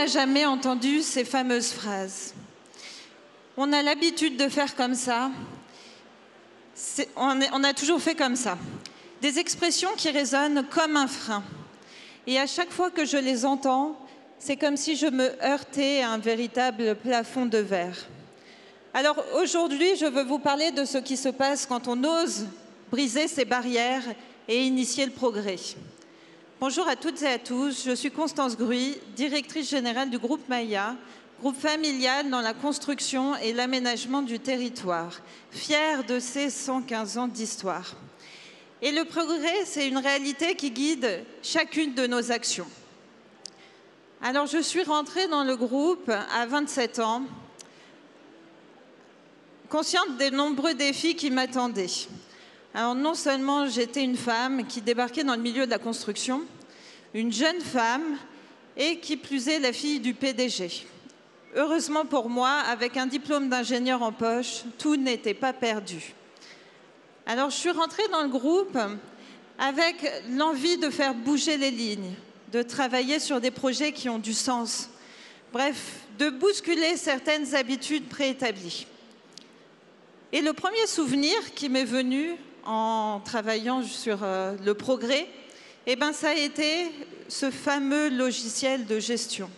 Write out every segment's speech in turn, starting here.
n'a jamais entendu ces fameuses phrases? On a l'habitude de faire comme ça. On a toujours fait comme ça. Des expressions qui résonnent comme un frein. Et à chaque fois que je les entends, c'est comme si je me heurtais à un véritable plafond de verre. Alors aujourd'hui, je veux vous parler de ce qui se passe quand on ose briser ces barrières et initier le progrès. Bonjour à toutes et à tous, je suis Constance Gruy, directrice générale du groupe Maya, groupe familial dans la construction et l'aménagement du territoire, fière de ses 115 ans d'histoire. Et le progrès, c'est une réalité qui guide chacune de nos actions. Alors, je suis rentrée dans le groupe à 27 ans, consciente des nombreux défis qui m'attendaient. Alors, non seulement j'étais une femme qui débarquait dans le milieu de la construction, une jeune femme et qui plus est la fille du PDG. Heureusement pour moi, avec un diplôme d'ingénieur en poche, tout n'était pas perdu. Alors, je suis rentrée dans le groupe avec l'envie de faire bouger les lignes, de travailler sur des projets qui ont du sens. Bref, de bousculer certaines habitudes préétablies. Et le premier souvenir qui m'est venu en travaillant sur le progrès, ça a été ce fameux logiciel de gestion.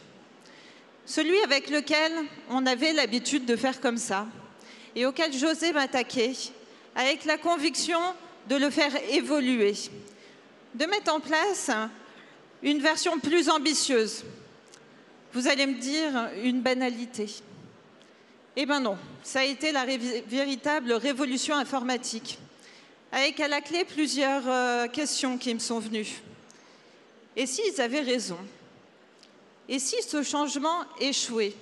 Celui avec lequel on avait l'habitude de faire comme ça et auquel j'osais m'attaquer avec la conviction de le faire évoluer, de mettre en place une version plus ambitieuse. Vous allez me dire une banalité. Eh bien non, ça a été la véritable révolution informatique, avec à la clé plusieurs questions qui me sont venues. Et s'ils avaient raison? Et si ce changement échouait?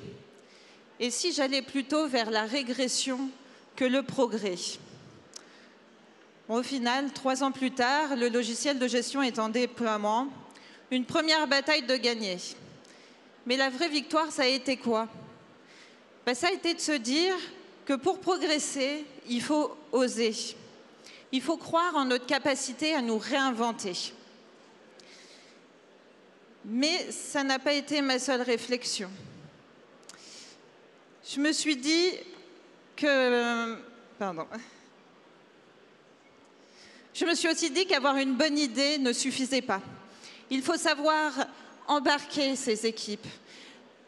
Et si j'allais plutôt vers la régression que le progrès? Bon, au final, 3 ans plus tard, le logiciel de gestion est en déploiement. Une première bataille de gagner. Mais la vraie victoire, ça a été quoi? Ça a été de se dire que pour progresser, il faut oser. Il faut croire en notre capacité à nous réinventer. Mais ça n'a pas été ma seule réflexion. Je me suis dit que... Je me suis aussi dit qu'avoir une bonne idée ne suffisait pas. Il faut savoir embarquer ces équipes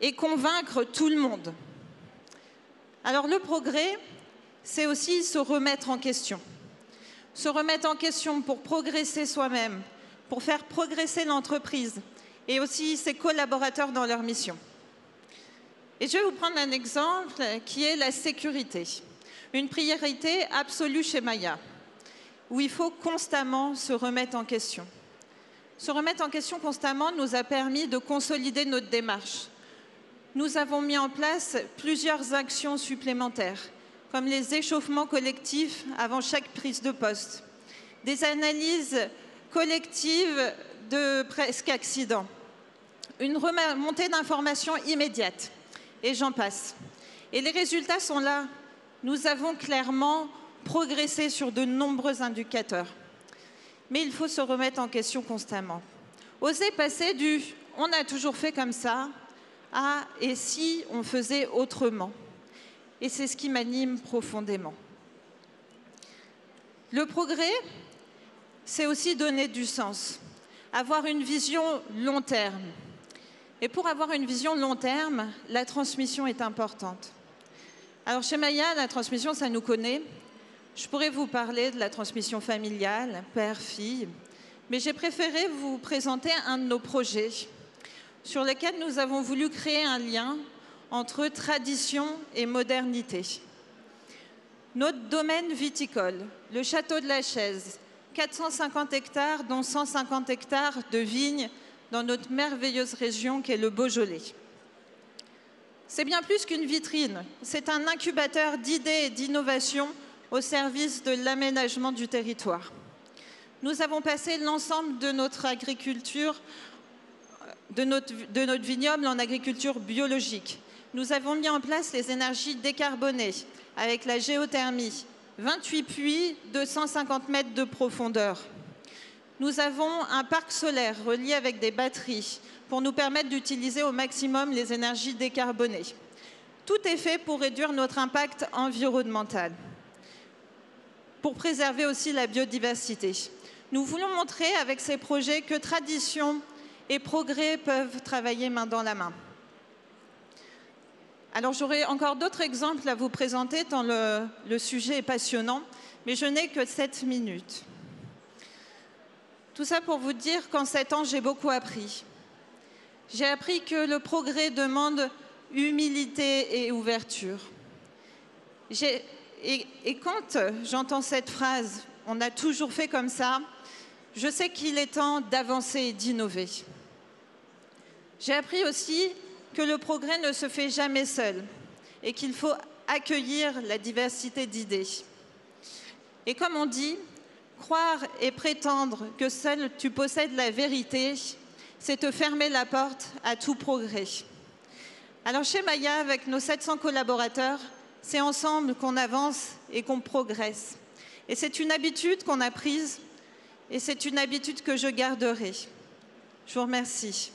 et convaincre tout le monde. Alors le progrès, c'est aussi se remettre en question. Se remettre en question pour progresser soi-même, pour faire progresser l'entreprise et aussi ses collaborateurs dans leur mission. Et je vais vous prendre un exemple qui est la sécurité. Une priorité absolue chez Maya, où il faut constamment se remettre en question. Se remettre en question constamment nous a permis de consolider notre démarche. Nous avons mis en place plusieurs actions supplémentaires, comme les échauffements collectifs avant chaque prise de poste, des analyses collectives de presque accidents, une remontée d'informations immédiate, et j'en passe. Et les résultats sont là. Nous avons clairement progressé sur de nombreux indicateurs. Mais il faut se remettre en question constamment. Oser passer du « on a toujours fait comme ça » à « et si on faisait autrement ?» Et c'est ce qui m'anime profondément. Le progrès, c'est aussi donner du sens, avoir une vision long terme. Et pour avoir une vision long terme, la transmission est importante. Alors chez Maya, la transmission, ça nous connaît. Je pourrais vous parler de la transmission familiale, père-fille, mais j'ai préféré vous présenter un de nos projets sur lequel nous avons voulu créer un lien entre tradition et modernité. Notre domaine viticole, le château de la Chaise, 450 hectares, dont 150 hectares de vignes dans notre merveilleuse région qu'est le Beaujolais. C'est bien plus qu'une vitrine, c'est un incubateur d'idées et d'innovations au service de l'aménagement du territoire. Nous avons passé l'ensemble de notre agriculture, de notre vignoble en agriculture biologique. Nous avons mis en place les énergies décarbonées avec la géothermie, 28 puits de 150 mètres de profondeur. Nous avons un parc solaire relié avec des batteries pour nous permettre d'utiliser au maximum les énergies décarbonées. Tout est fait pour réduire notre impact environnemental, pour préserver aussi la biodiversité. Nous voulons montrer avec ces projets que tradition et progrès peuvent travailler main dans la main. Alors j'aurai encore d'autres exemples à vous présenter tant le sujet est passionnant, mais je n'ai que 7 minutes. Tout ça pour vous dire qu'en 7 ans, j'ai beaucoup appris. J'ai appris que le progrès demande humilité et ouverture. Et quand j'entends cette phrase, on a toujours fait comme ça, je sais qu'il est temps d'avancer et d'innover. J'ai appris aussi que le progrès ne se fait jamais seul et qu'il faut accueillir la diversité d'idées. Et comme on dit, croire et prétendre que seul tu possèdes la vérité, c'est te fermer la porte à tout progrès. Alors chez Maya, avec nos 700 collaborateurs, c'est ensemble qu'on avance et qu'on progresse. Et c'est une habitude qu'on a prise et c'est une habitude que je garderai. Je vous remercie.